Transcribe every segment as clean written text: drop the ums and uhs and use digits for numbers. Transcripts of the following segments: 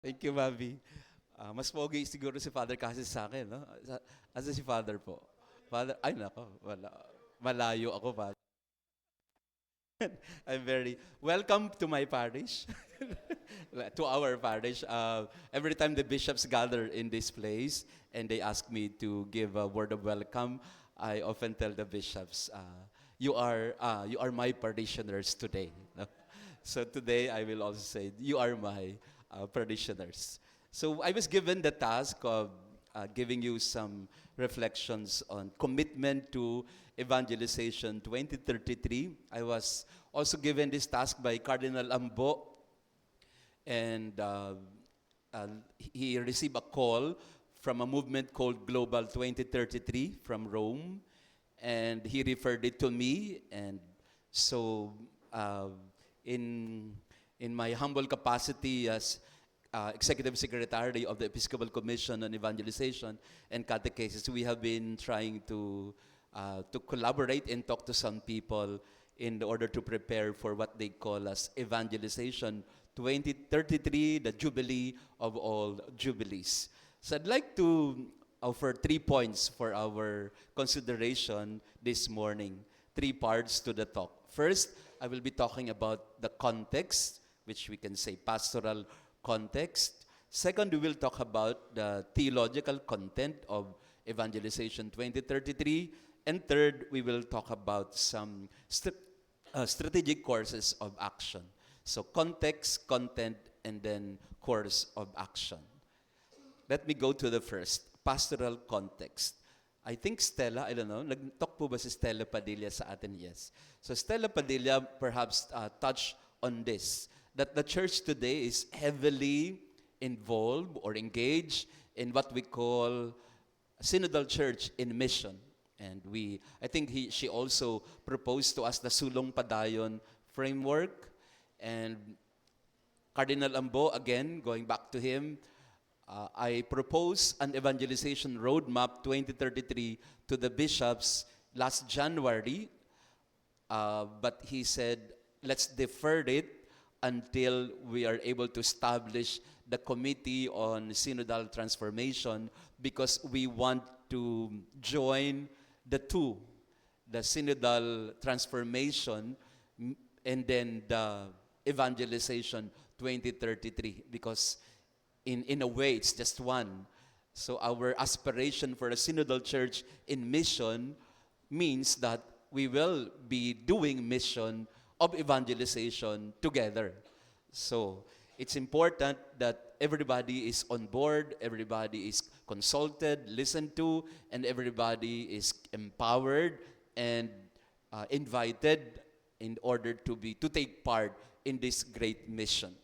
Thank you, Bobby. Mas pogi siguro si Father kasi sa akin, no? Asa si Father po? Father, ay nako, malayo ako, Father. I'm very, welcome to my parish, to our parish. Every time the bishops gather in this place and they ask me to give a word of welcome, I often tell the bishops, you are my parishioners today. No? So today I will also say, you are my parishioners. So I was given the task of giving you some reflections on commitment to evangelization 2033. I was also given this task by Cardinal Ambo, and uh, he received a call from a movement called Global 2033 from Rome, and he referred it to me. And so, uh, in in my humble capacity as Executive Secretary of the Episcopal Commission on Evangelization and Catechesis, we have been trying to collaborate and talk to some people in order to prepare for what they call as Evangelization 2033, the Jubilee of all Jubilees. So I'd like to offer 3 points for our consideration this morning. 3 parts to the talk. First, I will be talking about the context, which we can say pastoral context. Second, we will talk about the theological content of Evangelization 2033. And third, we will talk about some strategic courses of action. So context, content, and then course of action. Let me go to the first, pastoral context. I think Stella, I don't know, nag-talk po ba si Stella Padilla sa atin? Yes. So Stella Padilla perhaps touched on this, that the church today is heavily involved or engaged in what we call synodal church in mission. And I think she also proposed to us the Sulong Padayon framework. And Cardinal Ambo, again, going back to him, I proposed an evangelization roadmap 2033 to the bishops last January, but he said, let's defer it until we are able to establish the Committee on Synodal Transformation, because we want to join the two, the synodal transformation and then the evangelization 2033, because in a way it's just one. So our aspiration for a synodal church in mission means that we will be doing mission of evangelization together. So it's important that everybody is on board, everybody is consulted, listened to, and everybody is empowered and invited in order to take part in this great mission.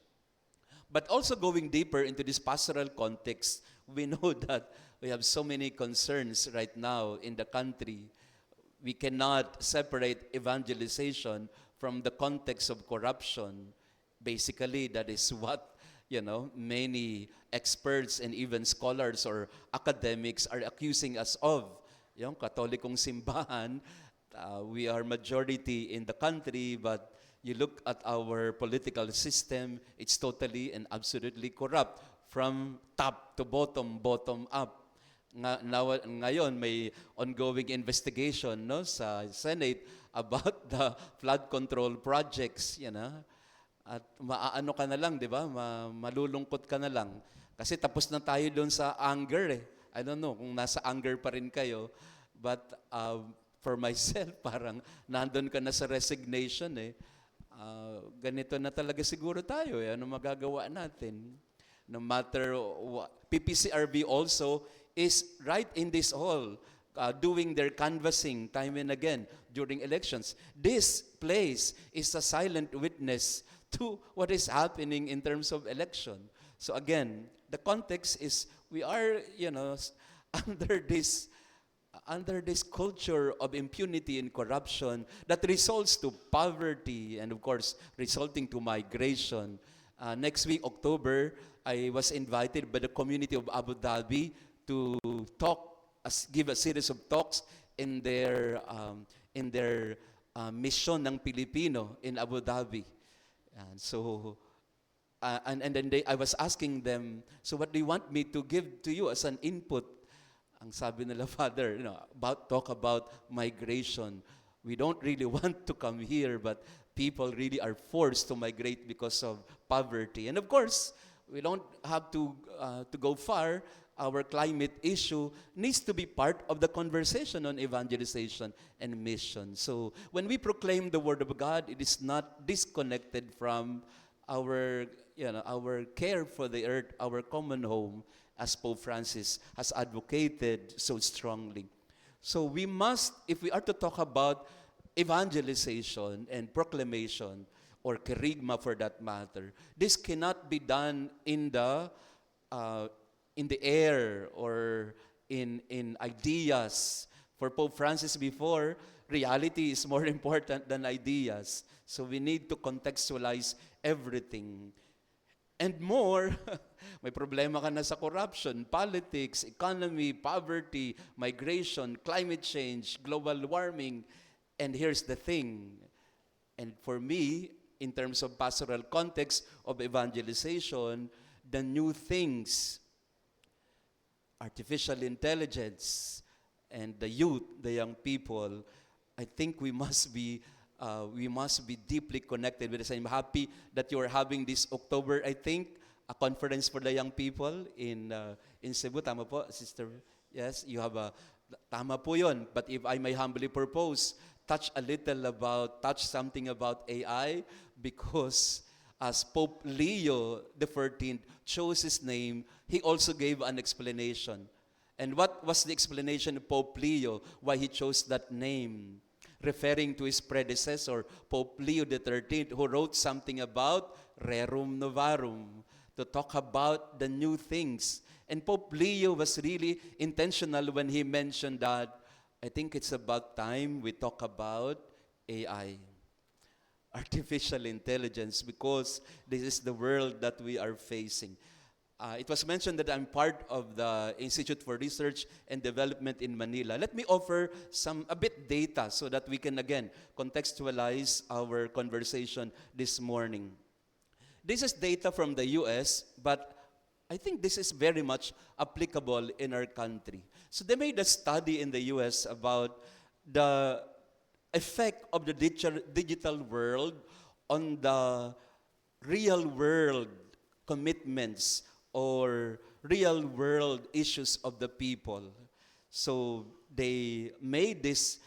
But also going deeper into this pastoral context, we know that we have so many concerns right now in the country. We cannot separate evangelization from the context of corruption. Basically, that is what, many experts and even scholars or academics are accusing us of. Yung Katolikong simbahan, we are majority in the country, but you look at our political system, it's totally and absolutely corrupt from top to bottom, bottom up. Ngayon, may ongoing investigation sa Senate about the flood control projects, At maaano ka na lang, di ba? Malulungkot ka na lang. Kasi tapos na tayo doon sa anger eh. I don't know kung nasa anger pa rin kayo. But for myself, parang nandun ka na sa resignation eh. Ganito na talaga siguro tayo eh. Ano magagawa natin? No matter what. PPCRB also is right in this hall, doing their canvassing time and again during elections. This place is a silent witness to what is happening in terms of election. So again, the context is we are, under this culture of impunity and corruption that results to poverty and of course resulting to migration. Next week, October, I was invited by the community of Abu Dhabi to give a series of talks in their mission ng Pilipino in Abu Dhabi. And so and then I was asking them, so what do you want me to give to you as an input? Ang sabi nila, Father, talk about migration. We don't really want to come here, but people really are forced to migrate because of poverty. And of course, we don't have to go far. Our climate issue needs to be part of the conversation on evangelization and mission. So when we proclaim the Word of God, it is not disconnected from our care for the earth, our common home, as Pope Francis has advocated so strongly. So we must, if we are to talk about evangelization and proclamation, or kerygma for that matter, this cannot be done in the air or in ideas. For Pope Francis before, reality is more important than ideas. So we need to contextualize everything. And more, may problema ka na sa corruption, politics, economy, poverty, migration, climate change, global warming. And here's the thing, and for me, in terms of pastoral context of evangelization, the new things, artificial intelligence, and the youth, the young people, I think we must be deeply connected with this. I'm happy that you are having this October, I think, a conference for the young people in Cebu. Tama po, Sister? Yes, you have tama po yun. But if I may humbly propose, touch something about AI, because as Pope Leo XIV chose his name, he also gave an explanation. And what was the explanation of Pope Leo, why he chose that name? Referring to his predecessor, Pope Leo XIII, who wrote something about Rerum Novarum, to talk about the new things. And Pope Leo was really intentional when he mentioned that, I think it's about time we talk about AI, artificial intelligence, because this is the world that we are facing. It was mentioned that I'm part of the Institute for Research and Development in Manila. Let me offer a bit data so that we can again contextualize our conversation this morning. This is data from the US, but I think this is very much applicable in our country. So they made a study in the US about the effect of the digital world on the real world commitments or real world issues of the people. So they made this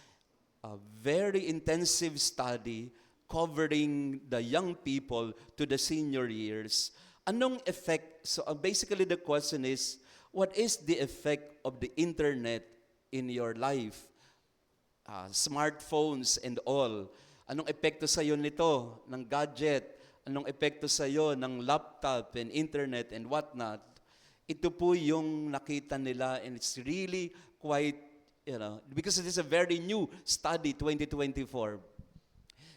very intensive study covering the young people to the senior years. Anong effect? So basically the question is, what is the effect of the internet in your life? Smartphones and all. Anong epekto sa iyo nito ng gadget? Anong epekto sa iyo ng laptop and internet and whatnot? Ito po yung nakita nila, and it's really quite, because it is a very new study, 2024.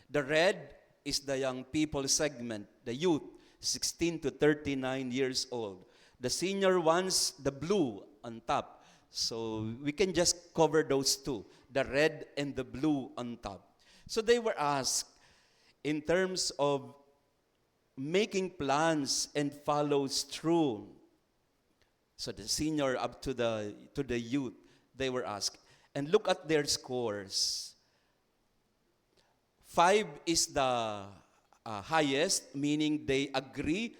The red is the young people segment, the youth, 16 to 39 years old. The senior ones, the blue on top. So we can just cover those two, the red and the blue on top. So they were asked, in terms of making plans and follows through. So the senior up to the youth, they were asked. And look at their scores. 5 is the highest, meaning they agree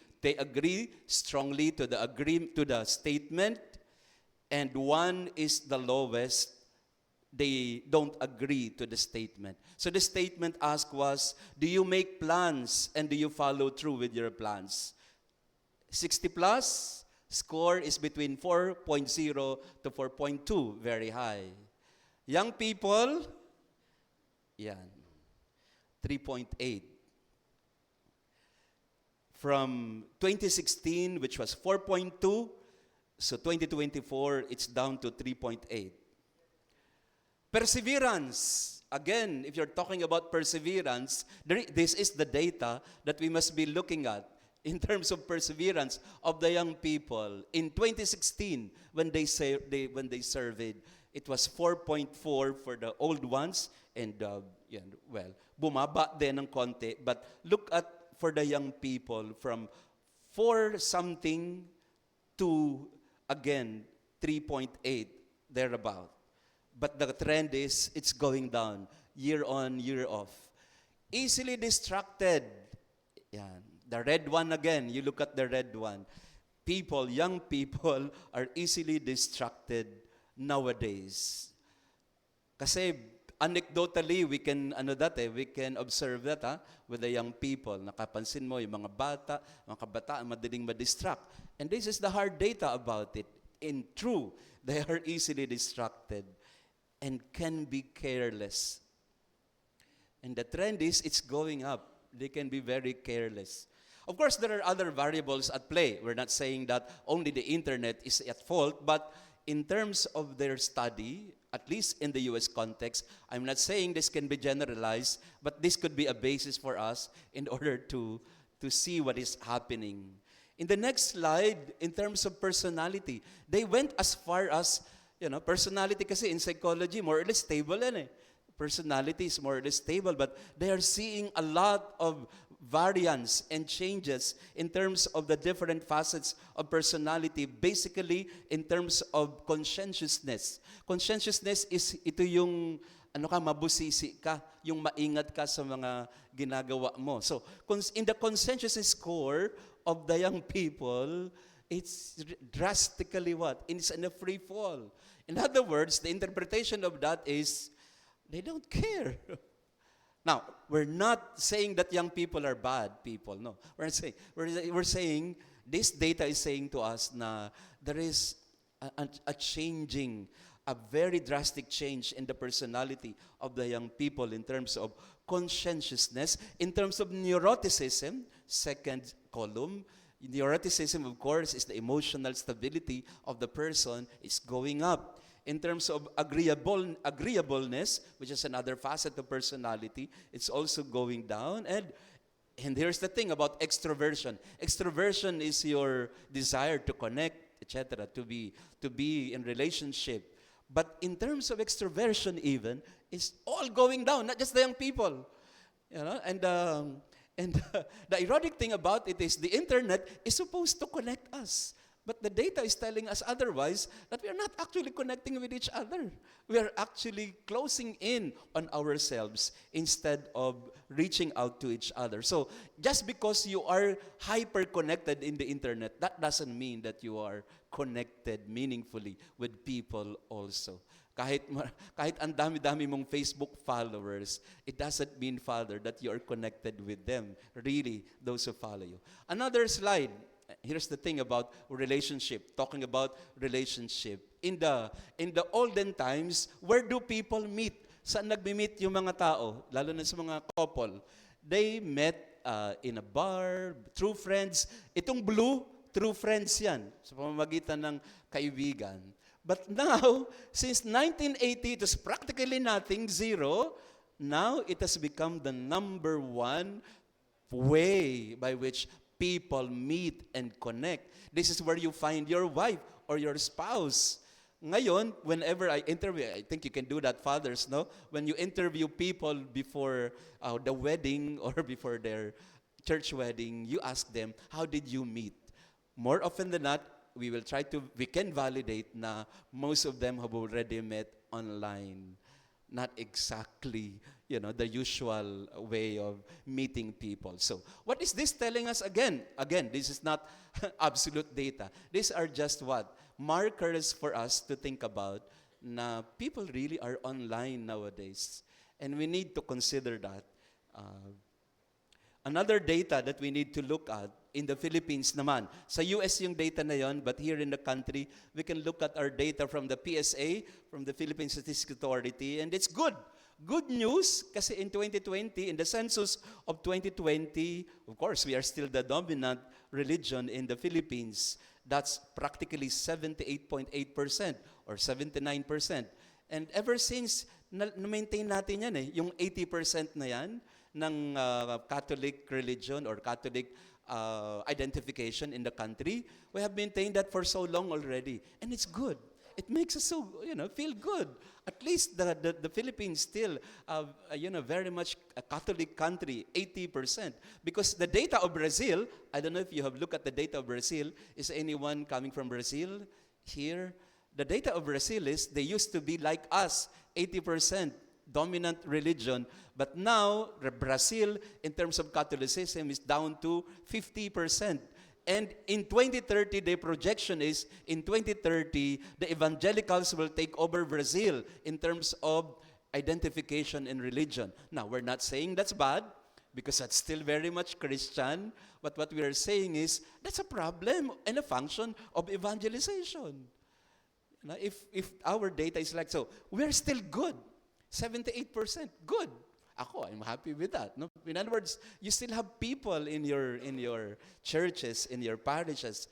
strongly to the statement, and 1 is the lowest. They don't agree to the statement. So the statement asked was, do you make plans and do you follow through with your plans? 60 plus, score is between 4.0 to 4.2, very high. Young people, 3.8. From 2016, which was 4.2, so 2024, it's down to 3.8. Perseverance. Again, if you're talking about perseverance, this is the data that we must be looking at in terms of perseverance of the young people. In 2016, when they surveyed, it was 4.4 for the old ones, and bumaba din ng konti. But look at for the young people from 4 something to, again, 3.8, thereabout. But the trend is, it's going down, year on, year off. Easily distracted. Yan. The red one again, you look at the red one. People, young people, are easily distracted nowadays. Kasi anecdotally, we can we can observe that with the young people. Nakapansin mo yung mga kabataan madaling ma-distract. And this is the hard data about it. In true, they are easily distracted and can be careless. And the trend is, it's going up. They can be very careless. Of course, there are other variables at play. We're not saying that only the internet is at fault, but in terms of their study, at least in the U.S. context, I'm not saying this can be generalized, but this could be a basis for us in order to see what is happening. In the next slide, in terms of personality, they went as far as, personality kasi in psychology, more or less stable yan eh. Personality is more or less stable, but they are seeing a lot of variance and changes in terms of the different facets of personality, basically in terms of conscientiousness. Conscientiousness is ito yung mabusisi ka, yung maingat ka sa mga ginagawa mo. So, in the conscientiousness score of the young people, it's drastically what? It's in a free fall. In other words, the interpretation of that is, they don't care. Now, we're not saying that young people are bad people. No, we're saying this data is saying to us na there is a changing, a very drastic change in the personality of the young people in terms of conscientiousness, in terms of neuroticism, second column. Neuroticism, of course, is the emotional stability of the person is going up. In terms of agreeableness, which is another facet of personality, it's also going down. And here's the thing about extroversion. Extroversion is your desire to connect, etc., to be in relationship. But in terms of extroversion even, it's all going down, not just the young people. And the ironic thing about it is the internet is supposed to connect us. But the data is telling us otherwise, that we are not actually connecting with each other. We are actually closing in on ourselves instead of reaching out to each other. So just because you are hyper-connected in the internet, that doesn't mean that you are connected meaningfully with people also. Kahit ang dami-dami mong Facebook followers, it doesn't mean, Father, that you are connected with them. Really, those who follow you. Another slide. Here's the thing about relationship, talking about relationship. In the olden times, where do people meet? Saan nagmi-meet yung mga tao, lalo na sa mga couple? They met in a bar, true friends. Itong blue, true friends yan, sa pamamagitan ng kaibigan. But now, since 1980, it was practically nothing, zero. Now, it has become the number one way by which people meet and connect. This is where you find your wife or your spouse. Ngayon, whenever I interview, I think you can do that, fathers, no? When you interview people before the wedding or before their church wedding, you ask them, how did you meet? More often than not, we can validate na most of them have already met online. Not exactly, the usual way of meeting people. So, what is this telling us again? Again, this is not absolute data. These are just what? Markers for us to think about na people really are online nowadays. And we need to consider that. Another data that we need to look at in the Philippines naman. Sa US yung data na yon, but here in the country, we can look at our data from the PSA, from the Philippine Statistics Authority, and it's good. Good news, kasi in 2020, in the census of 2020, of course, we are still the dominant religion in the Philippines. That's practically 78.8% or 79%. And ever since, na-maintain natin yan yung 80% na yan ng Catholic religion or Catholic identification in the country. We have maintained that for so long already. And it's good. it makes us so, feel good. At least the Philippines still, very much a Catholic country, 80%. Because the data of Brazil, I don't know if you have looked at the data of Brazil. Is anyone coming from Brazil here? The data of Brazil is they used to be like us, 80% dominant religion. But now, Brazil, in terms of Catholicism, is down to 50%. And in 2030, the projection is, in 2030, the evangelicals will take over Brazil in terms of identification in religion. Now, we're not saying that's bad, because that's still very much Christian. But what we are saying is, that's a problem and a function of evangelization. If our data is like so, we're still good. 78%, good. I'm happy with that. No? In other words, you still have people in your churches, in your parishes.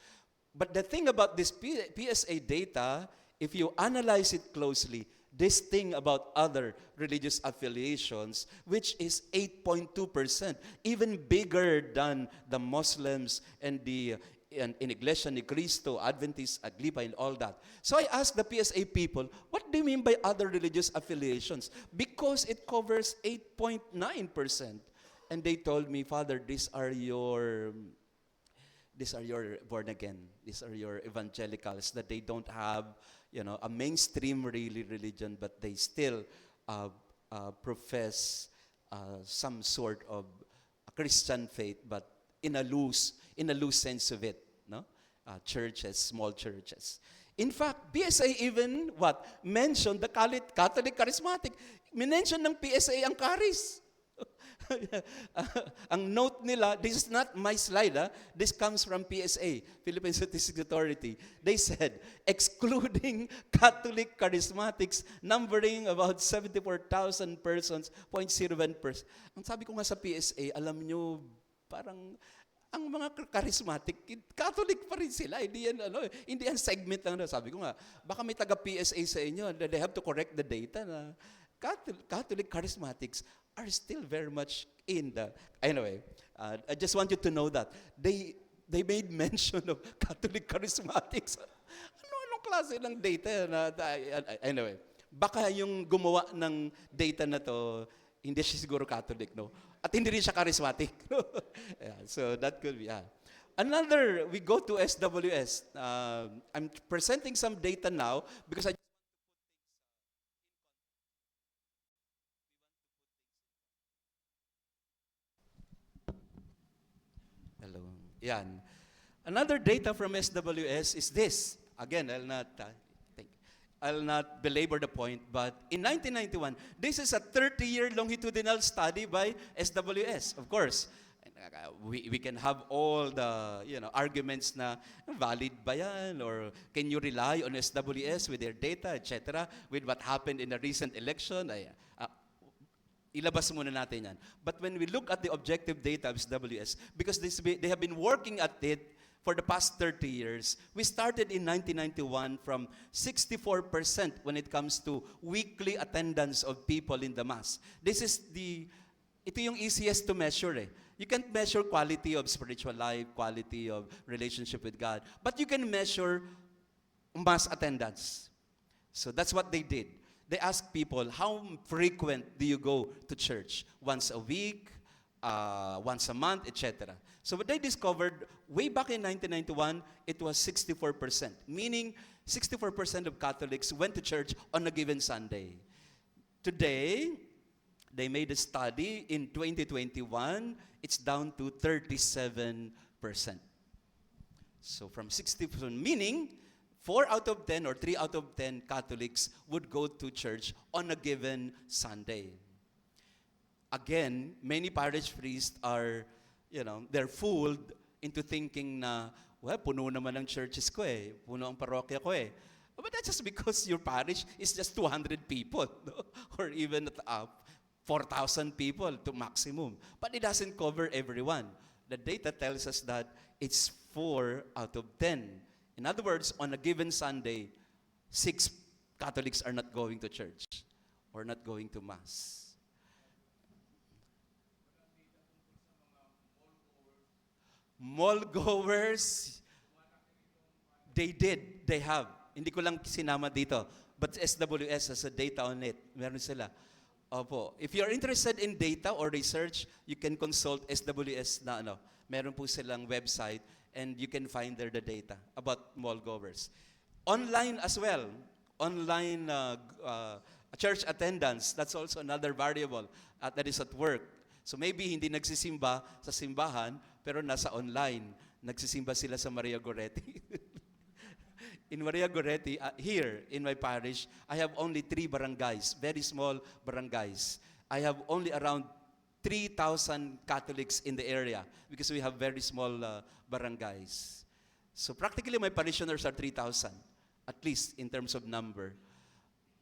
But the thing about this PSA data, if you analyze it closely, this thing about other religious affiliations, which is 8.2%, even bigger than the Muslims and the in Iglesia Ni Cristo, Adventist, Aglipa, and all that. So I asked the PSA people, what do you mean by other religious affiliations? Because it covers 8.9%. And they told me, Father, these are your born again. These are your evangelicals, that they don't have, a mainstream religion, but they still profess some sort of a Christian faith, but in a loose sense of it, no? Churches, small churches. In fact, PSA even mentioned the Catholic Charismatic. Minention ng PSA ang Charis. Ang note nila, this is not my slide, this comes from PSA, Philippine Statistics Authority. They said, excluding Catholic Charismatics, numbering about 74,000 persons, 0.01%. Ang sabi ko nga sa PSA, alam nyo, parang ang mga charismatic, Catholic pa rin sila. Hindi yan segment lang. Sabi ko nga, baka may taga-PSA sa inyo, they have to correct the data na Catholic charismatics are still very much in the... Anyway, I just want you to know that. They made mention of Catholic charismatics. Anong klase ng data? Anyway, baka yung gumawa ng data na to, hindi siya siguro Catholic, no? At hindi rin siya charismatic. Yeah, so that could be, Another, we go to SWS. I'm presenting some data now because Hello. Yan. Another data from SWS is this. Again, I'll not belabor the point, but in 1991, this is a 30-year longitudinal study by SWS. Of course, we can have all the arguments na valid ba yan, or can you rely on SWS with their data, etc., with what happened in the recent election. Ilabas muna natin yan. But when we look at the objective data of SWS, because they have been working at it for the past 30 years, we started in 1991 from 64% when it comes to weekly attendance of people in the Mass. Ito yung easiest to measure. You can't measure quality of spiritual life, quality of relationship with God, but you can measure Mass attendance. So that's what they did. They asked people, how frequent do you go to church? Once a week, once a month, etc. So what they discovered, way back in 1991, it was 64%. Meaning, 64% of Catholics went to church on a given Sunday. Today, they made a study in 2021, it's down to 37%. So from 60%, meaning 4 out of 10 or 3 out of 10 Catholics would go to church on a given Sunday. Again, many parish priests are, they're fooled into thinking na, well, puno naman ang churches ko puno ang parokya ko But that's just because your parish is just 200 people, no? Or even 4,000 people to maximum. But it doesn't cover everyone. The data tells us that it's 4 out of 10. In other words, on a given Sunday, 6 Catholics are not going to church or not going to Mass. Mall goers, they have. hindi ko lang sinama dito, but SWS has a data on it. Meron sila. Opo. If you're interested in data or research, you can consult SWS na ano. Meron po silang website and you can find there the data about mall goers. Online as well. Online church attendance, that's also another variable that is at work. So maybe hindi nagsisimba sa simbahan, pero nasa online. Nagsisimba sila sa Maria Goretti. In Maria Goretti, here in my parish, I have only 3 barangays, very small barangays. I have only around 3,000 Catholics in the area because we have very small barangays. So practically my parishioners are 3,000, at least in terms of number.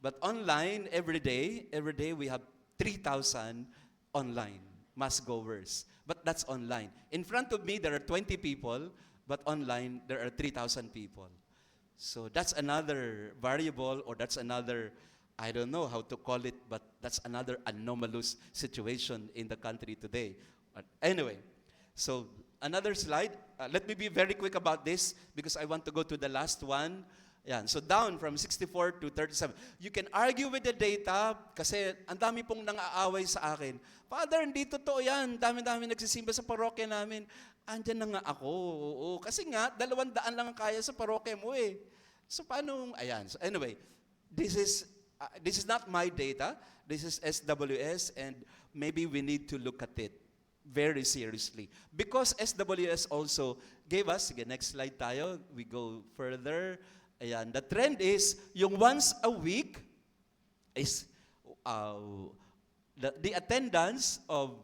But online, every day we have 3,000 online mass goers. But that's online. In front of me, there are 20 people, but online, there are 3,000 people. So that's another variable, or that's another, I don't know how to call it, but that's another anomalous situation in the country today. But anyway, so another slide. Let me be very quick about this because I want to go to the last one. Yan. So down from 64 to 37. You can argue with the data kasi ang dami pong nang-aaway sa akin. Father, hindi totoo yan. Dami-dami nagsisimba sa parokya namin. Andyan na nga ako. Oo. Kasi nga, 200 lang ang kaya sa parokya mo eh. So paano, ayan. So anyway, this is not my data. This is SWS and maybe we need to look at it very seriously. Because SWS also gave us, sige, next slide tayo. We go further. Ayan, the trend is, yung once a week is the attendance of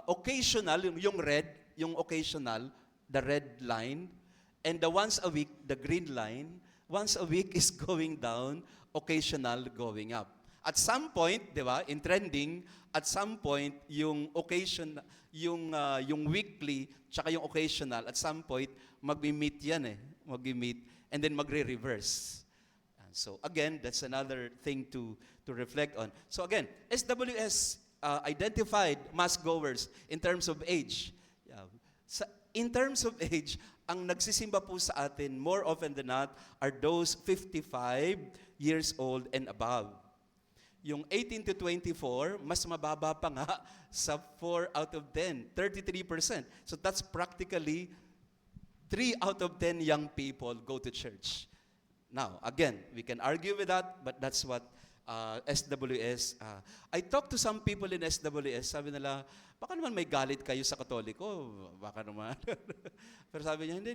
occasional, yung red, yung occasional, the red line, and the once a week, the green line, once a week is going down, occasional going up. At some point, di ba, in trending, at some point, yung occasion, yung weekly, tsaka yung occasional, at some point, mag-meet yan eh, mag-meet, and then magre-reverse. So again, that's another thing to reflect on. So again, SWS identified mass goers in terms of age. In terms of age, ang nagsisimba po sa atin, more often than not, are those 55 years old and above. Yung 18 to 24, mas mababa pa nga sa 4 out of 10, 33%. So that's practically 3 out of 10 young people go to church. Now, again, we can argue with that, but that's what SWS. I talked to some people in SWS, sabi nila, baka naman may galit kayo sa Katoliko, baka naman. Pero sabi niya, hindi,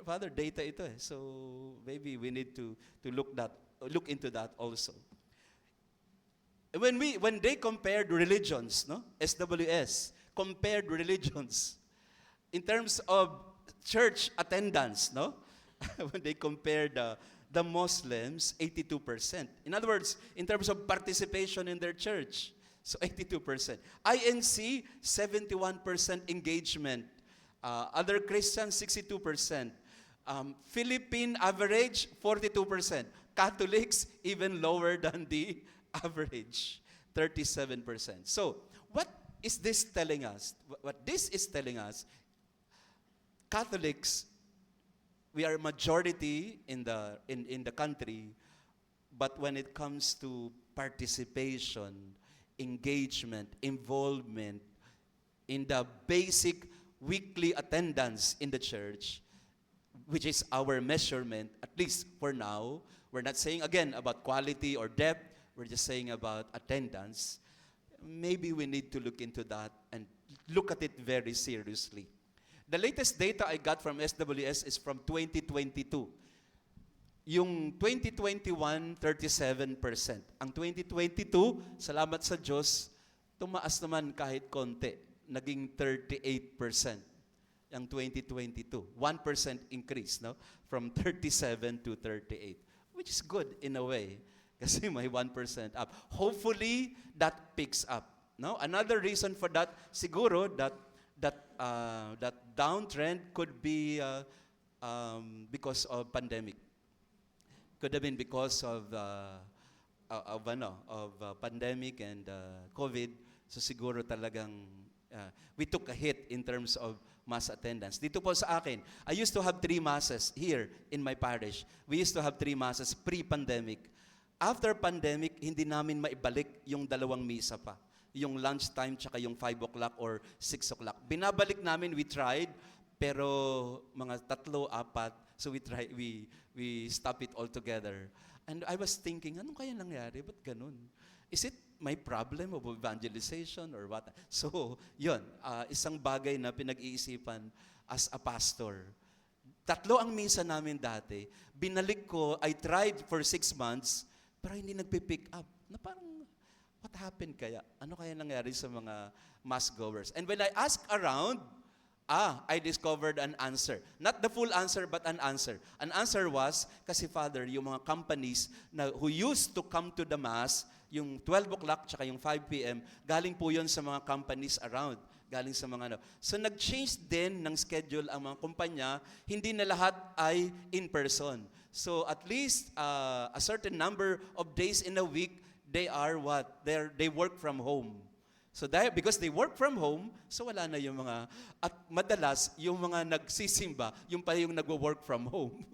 Father, data ito eh. So maybe we need to look into that also. When they compared religions, no, SWS compared religions in terms of church attendance, no, when they compared the Muslims, 82%. In other words, in terms of participation in their church, so 82%. INC, 71% engagement. Other Christians, 62%. Philippine average, 42%. Catholics, even lower than the average, 37%. So, what is this telling us? What this is telling us, Catholics, we are majority in the country, but when it comes to participation, engagement, involvement in the basic weekly attendance in the church, which is our measurement, at least for now, we're not saying again about quality or depth, we're just saying about attendance. Maybe we need to look into that and look at it very seriously. The latest data I got from SWS is from 2022. Yung 2021, 37%. Ang 2022, salamat sa Diyos, tumaas naman kahit konti. Naging 38%. Ang 2022. 1% increase, no? From 37 to 38. Which is good in a way. Kasi may 1% up. Hopefully, that picks up. No? Another reason for that, siguro, that downtrend could be because of pandemic. Could have been because of pandemic and COVID. So siguro talagang we took a hit in terms of mass attendance. Dito po sa akin, I used to have 3 masses here in my parish. We used to have 3 masses pre-pandemic. After pandemic, hindi namin maibalik yung 2 misa pa. Yung lunchtime tsaka yung 5 o'clock or 6 o'clock. Binabalik namin, we tried, pero mga 3, 4, so we stop it all together. And I was thinking, anong kaya nangyari? Ba't ganun? Is it my problem of evangelization or what? So, yun, isang bagay na pinag-iisipan as a pastor. 3 ang misa namin dati. Binalik ko, I tried for 6 months, pero hindi nagpipick up. Na parang, what happened kaya? Ano kaya nangyari sa mga mass goers? And when I asked around, I discovered an answer. Not the full answer, but an answer. An answer was, kasi Father, yung mga companies who used to come to the Mass, yung 12 o'clock tsaka yung 5 p.m., galing po yun sa mga companies around. Galing sa mga So nag-change din ng schedule ang mga kumpanya, hindi na lahat ay in person. So at least a certain number of days in a week, they are what? They work from home. So because they work from home, so wala na yung mga, at madalas, yung mga nagsisimba, yung pa yung nagwo-work from home.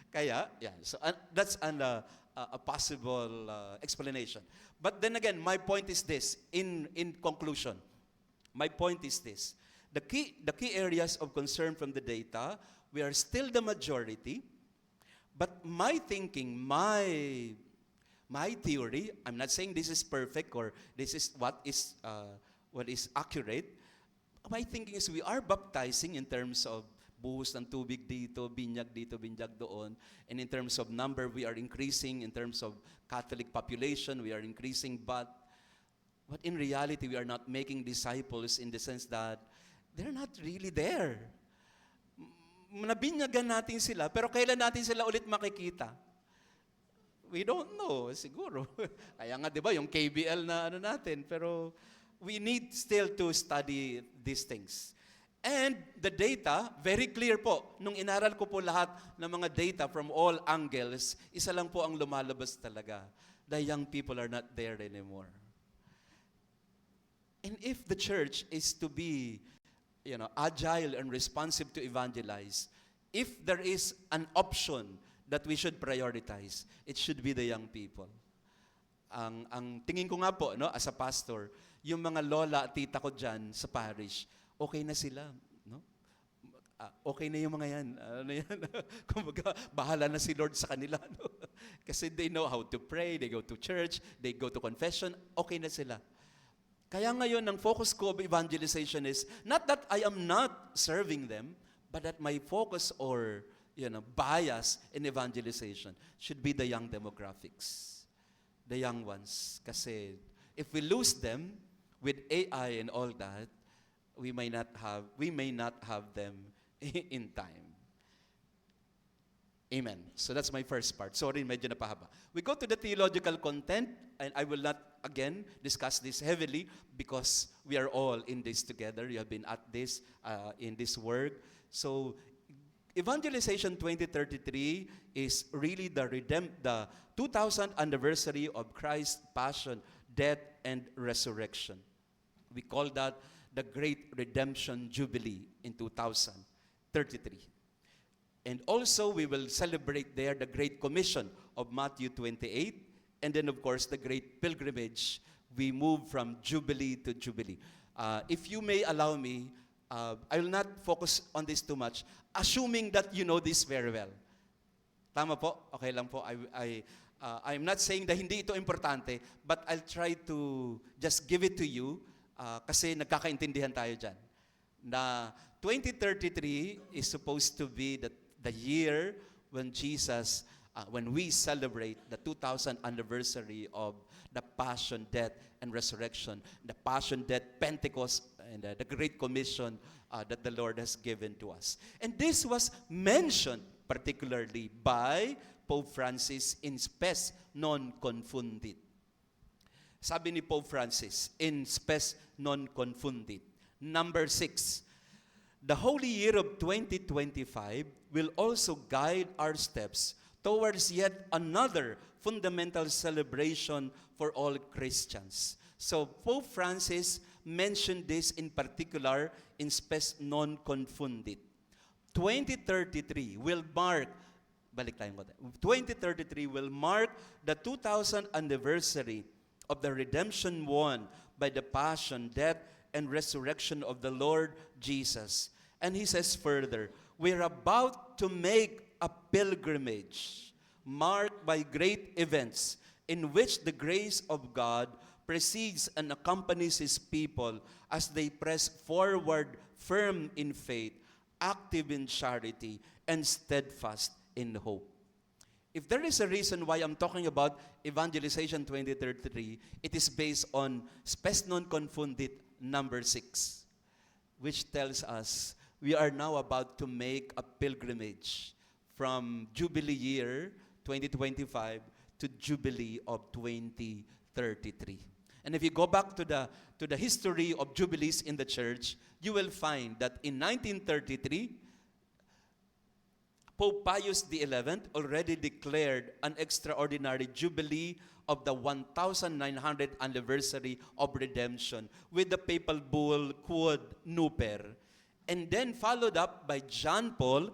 Kaya, yeah, so that's a possible explanation. But then again, my point is this, in conclusion, my point is this, the key areas of concern from the data, we are still the majority, but my thinking, my theory, I'm not saying this is perfect or this is what is accurate. My thinking is we are baptizing in terms of buhos ng tubig dito, binyag doon. And in terms of number, we are increasing. In terms of Catholic population, we are increasing. But in reality, we are not making disciples in the sense that they're not really there. Nabinyagan natin sila, pero kailan natin sila ulit makikita? We don't know, siguro. Kaya nga, di ba, yung KBL na natin, pero we need still to study these things. And the data, very clear po. Nung inaral ko po lahat ng mga data from all angles, isa lang po ang lumalabas talaga. The young people are not there anymore. And if the church is to be, agile and responsive to evangelize, if there is an option that we should prioritize, it should be the young people. Ang tingin ko nga po, as a pastor, yung mga lola at tita ko dyan sa parish, okay na sila. No? Okay na yung mga yan. Kumbaga, bahala na si Lord sa kanila. No? Kasi they know how to pray, they go to church, they go to confession, okay na sila. Kaya ngayon, ang focus ko of evangelization is, not that I am not serving them, but that my focus or bias in evangelization should be the young demographics, the young ones. Kasi if we lose them with AI and all that, we may not have them in time. Amen. So that's my first part. Sorry, medyo napahaba. We go to the theological content, and I will not again discuss this heavily because we are all in this together. You have been at this in this work. So Evangelization 2033 is really the 2000th anniversary of Christ's passion, death, and resurrection. We call that the Great Redemption Jubilee in 2033. And also, we will celebrate there the Great Commission of Matthew 28, and then, of course, the Great Pilgrimage. We move from Jubilee to Jubilee. If you may allow me, I will not focus on this too much, assuming that you know this very well. Tama po? Okay lang po. I'm not saying that hindi ito importante, but I'll try to just give it to you kasi nagkakaintindihan tayo dyan. Na 2033 is supposed to be the year when Jesus, when we celebrate the 2000th anniversary of the Passion, Death, and Resurrection, the Passion, Death, Pentecost, and the Great Commission that the Lord has given to us. And this was mentioned particularly by Pope Francis in Spes Non Confundit. Sabi ni Pope Francis, in Spes Non Confundit, number 6, the Holy Year of 2025 will also guide our steps towards yet another fundamental celebration for all Christians. So Pope Francis mentioned this in particular in spes non confundit. 2033 will mark, balik tayo konti. 2033 will mark the 2000th anniversary of the redemption won by the passion, death, and resurrection of the Lord Jesus. And he says further, we're about to make a pilgrimage marked by great events in which the grace of God precedes and accompanies his people as they press forward firm in faith, active in charity, and steadfast in hope. If there is a reason why I'm talking about Evangelization 2033, it is based on spes non confundit number 6, which tells us we are now about to make a pilgrimage from Jubilee year 2025 to Jubilee of 2033. And if you go back to the history of Jubilees in the church, you will find that in 1933, Pope Pius XI already declared an extraordinary Jubilee of the 1900th anniversary of redemption with the papal bull Quod Nuper. And then followed up by St. John Paul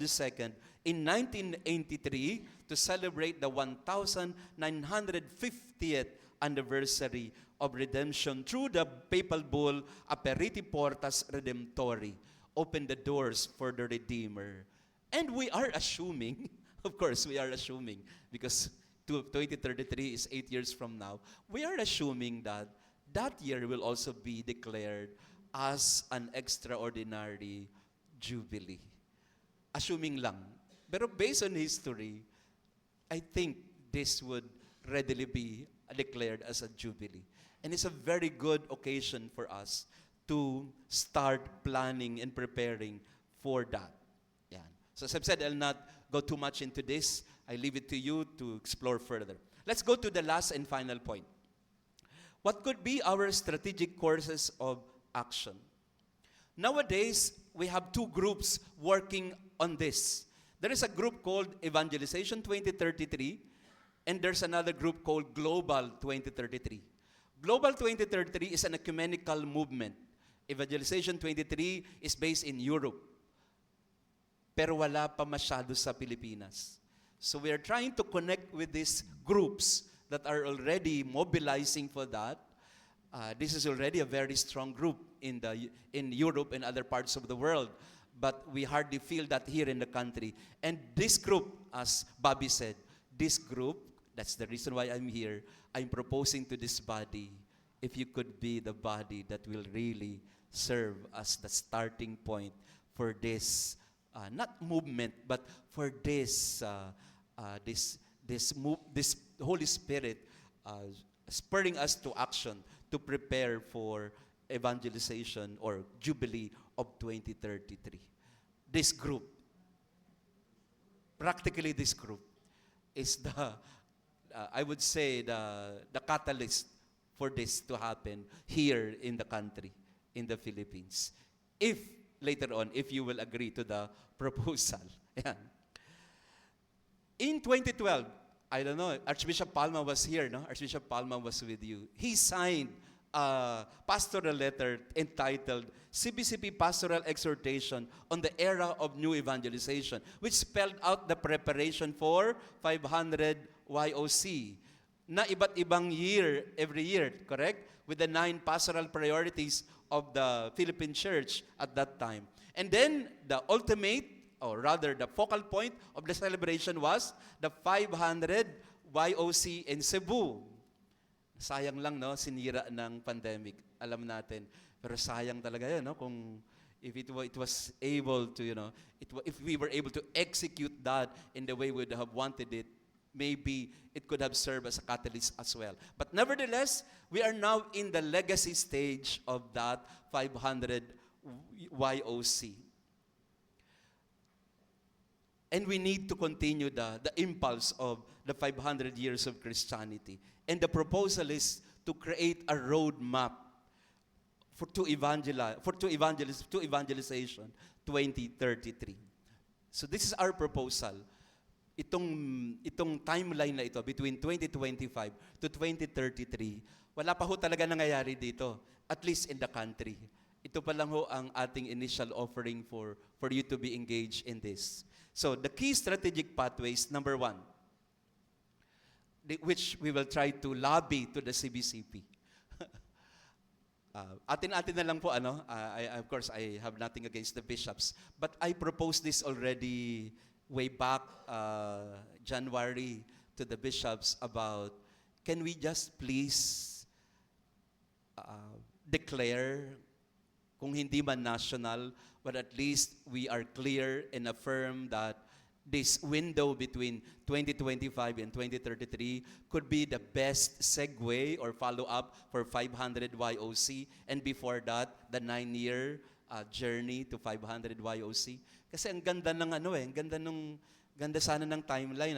II in 1983 to celebrate the 1950th anniversary of redemption through the papal bull Aperiti Portas Redemptori, open the doors for the Redeemer. And we are assuming, of course we are assuming, because 2033 is 8 years from now, we are assuming that that year will also be declared as an extraordinary Jubilee. Assuming lang. Pero based on history, I think this would readily be declared as a Jubilee. And it's a very good occasion for us to start planning and preparing for that. Yeah. So as I've said, I'll not go too much into this. I leave it to you to explore further. Let's go to the last and final point. What could be our strategic courses of action? Nowadays, we have two groups working on this. There is a group called Evangelization 2033, and there's another group called Global 2033. Global 2033 is an ecumenical movement. Evangelization 23 is based in Europe, pero wala pa masyado sa Pilipinas. So we are trying to connect with these groups that are already mobilizing for that. This is already a very strong group in Europe and other parts of the world, but we hardly feel that here in the country. And this group, as Bobby said, this group, that's the reason why I'm here, I'm proposing to this body, if you could be the body that will really serve as the starting point for this, not movement, but for this Holy Spirit spurring us to action to prepare for evangelization or Jubilee of 2033. This group, practically this group, is the, I would say, the catalyst for this to happen here in the country, in the Philippines. If, later on, if you will agree to the proposal. Yan. In 2012, I don't know, Archbishop Palma was here, no? Archbishop Palma was with you. He signed a pastoral letter entitled CBCP Pastoral Exhortation on the Era of New Evangelization, which spelled out the preparation for 500 YOC na iba't ibang year, every year, correct? With the 9 pastoral priorities of the Philippine Church at that time. And then the ultimate, or rather the focal point of the celebration was the 500 YOC in Cebu. Sayang lang, no, sinira ng pandemic. Alam natin. Pero sayang talaga yan, no, kung if it was able to, you know, if we were able to execute that in the way we would have wanted it, maybe it could have served as a catalyst as well. But nevertheless, we are now in the legacy stage of that 500 YOC. And we need to continue the impulse of the 500 years of Christianity. And the proposal is to create a roadmap to evangelization 2033. So this is our proposal. Itong timeline na ito between 2025 to 2033, wala pa ho talaga nangyayari dito. at least in the country. Ito pa lang ho ang ating initial offering for you to be engaged in this. So the key strategic pathways, number one, which we will try to lobby to the CBCP. Atin-atin na lang po, of course, I have nothing against the bishops, but I proposed this already way back January to the bishops about, can we just please declare, kung hindi man national, but at least we are clear and affirm that this window between 2025 and 2033 could be the best segue or follow-up for 500 YOC, and before that, the 9-year journey to 500 YOC. Kasi ang ganda ng ganda sana ng timeline,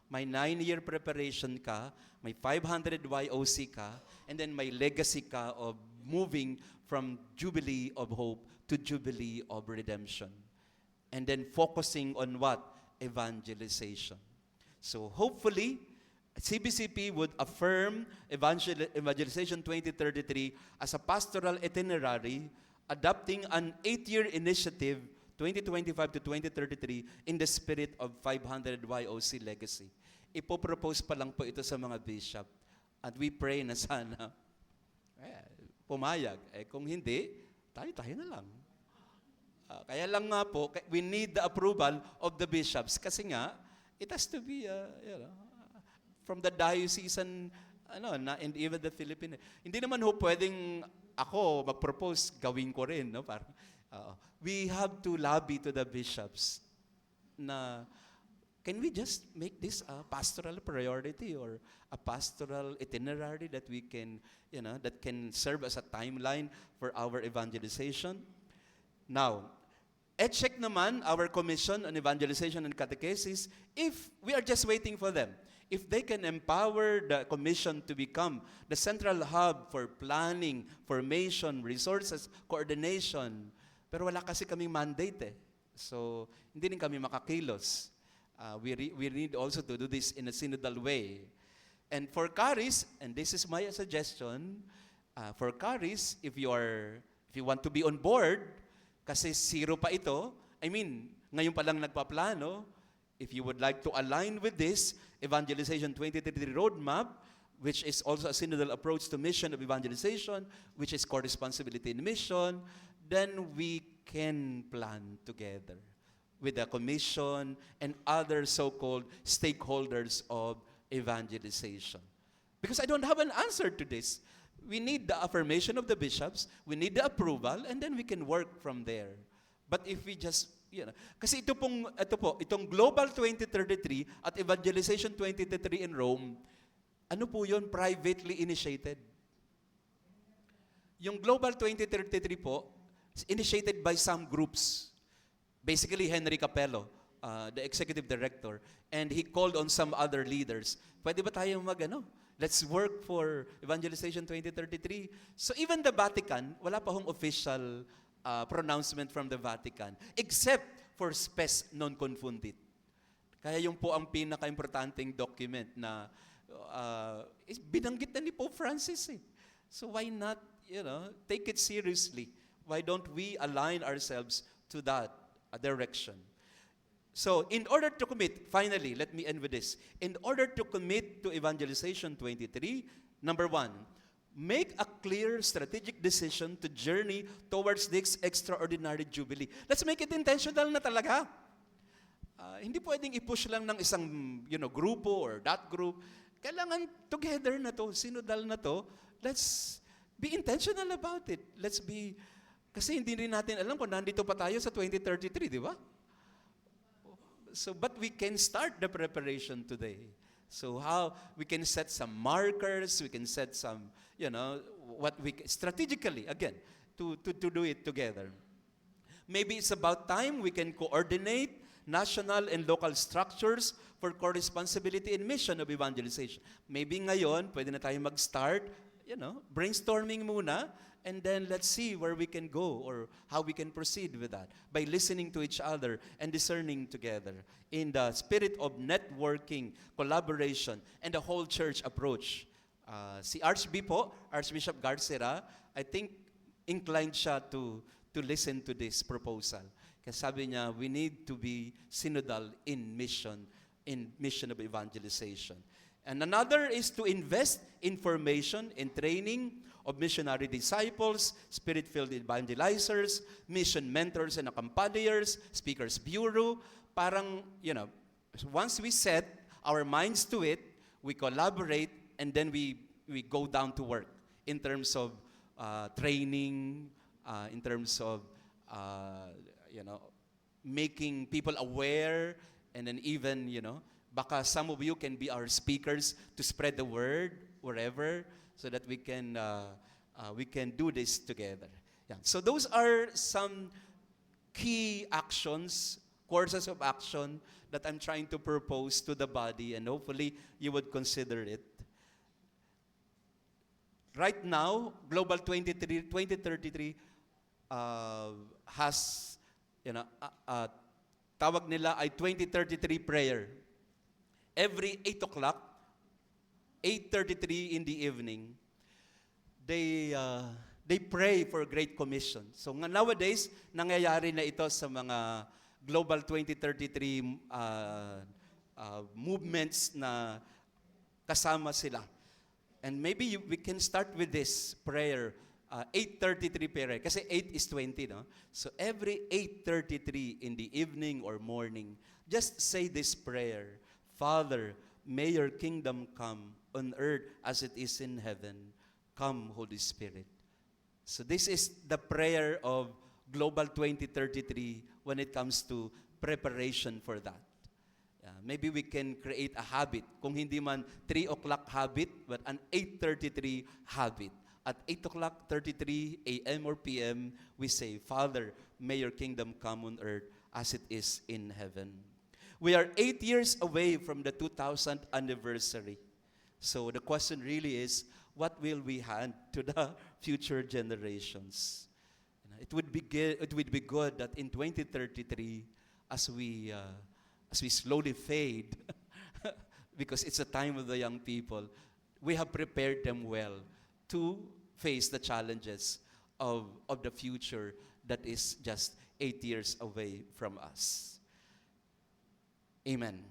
May 9-year preparation ka, may 500 YOC ka, and then may legacy ka of moving from Jubilee of Hope to Jubilee of Redemption. And then focusing on what? Evangelization. So hopefully, CBCP would affirm Evangelization 2033 as a pastoral itinerary, adopting an 8-year initiative, 2025 to 2033, in the spirit of 500 YOC legacy. Ipopropose pa lang po ito sa mga bishop. At we pray na sana pumayag. Kung hindi, tayo na lang. Kaya lang nga po, we need the approval of the bishops. Kasi nga, it has to be, from the diocesan, and even the Philippine. Hindi naman ho pwedeng ako mag-propose, gawin ko rin. Parang, we have to lobby to the bishops na, can we just make this a pastoral priority or a pastoral itinerary that we can, that can serve as a timeline for our evangelization? Now, check naman our commission on evangelization and catechesis if we are just waiting for them. If they can empower the commission to become the central hub for planning, formation, resources, coordination. Pero wala kasi kaming mandate. So, hindi rin kami makakilos. We need also to do this in a synodal way. And for CARIS, and this is my suggestion, for CARIS, if you want to be on board, kasi zero pa ito, ngayon pa lang nagpaplano, if you would like to align with this Evangelization 2033 roadmap, which is also a synodal approach to mission of evangelization, which is co-responsibility in mission, then we can plan together with the commission and other so-called stakeholders of evangelization. Because I don't have an answer to this. We need the affirmation of the bishops, we need the approval, and then we can work from there. But if we just, kasi itong Global 2033 at Evangelization 2033 in Rome, ano po yun? Privately initiated. Yung Global 2033 po, initiated by some groups. Basically, Henry Capello, the executive director, and he called on some other leaders. Pwede ba tayo let's work for Evangelization 2033. So even the Vatican, wala pa hong official pronouncement from the Vatican, except for spes non confundit. Kaya yung po ang pinaka-importanting document na binanggit na ni Pope Francis. So why not, take it seriously? Why don't we align ourselves to that direction? So, in order to commit, finally, let me end with this. In order to commit to Evangelization 23, number one, make a clear strategic decision to journey towards this extraordinary jubilee. Let's make it intentional na talaga. Hindi pwedeng i-push lang ng isang grupo or that group. Kailangan together na to, synodal na to. Let's be intentional about it. Kasi hindi rin natin alam kung nandito pa tayo sa 2033, di ba? So, but we can start the preparation today. So how we can set some markers, we can set some, strategically, again, to do it together. Maybe it's about time we can coordinate national and local structures for co-responsibility and mission of evangelization. Maybe ngayon, pwede na tayo mag-start, brainstorming muna, and then let's see where we can go or how we can proceed with that by listening to each other and discerning together in the spirit of networking, collaboration, and the whole church approach Si Archbishop Garcera, I think inclined siya to listen to this proposal. Kasi sabi niya, we need to be synodal in mission of evangelization. And another is to invest in formation and training of missionary disciples, spirit-filled evangelizers, mission mentors and accompaniers, speakers bureau. Parang, once we set our minds to it, we collaborate, and then we go down to work in terms of training, in terms of making people aware, and then even, baka some of you can be our speakers to spread the word wherever, so that we can do this together. Yeah. So those are some key actions, courses of action that I'm trying to propose to the body, and hopefully you would consider it. Right now, Global 2033 has, tawag nila ay 2033 prayer. Every 8 o'clock, 8:33 in the evening, they pray for Great Commission. So nowadays, nangyayari na ito sa mga Global 2033 movements na kasama sila. And maybe we can start with this prayer, 8:33 prayer. Kasi 8 is 20, no? So every 8:33 in the evening or morning, just say this prayer. Father, may your kingdom come on earth as it is in heaven. Come, Holy Spirit. So this is the prayer of Global 2033 when it comes to preparation for that. Maybe we can create a habit. Kung hindi man 3 o'clock habit, but an 8:33 habit. At 8 o'clock 33 a.m. or p.m., we say, Father, may your kingdom come on earth as it is in heaven. We are 8 years away from the 2000th anniversary. So the question really is, what will we hand to the future generations? It would be good that in 2033, as we slowly fade, because it's a time of the young people, we have prepared them well to face the challenges of the future that is just 8 years away from us. Amen.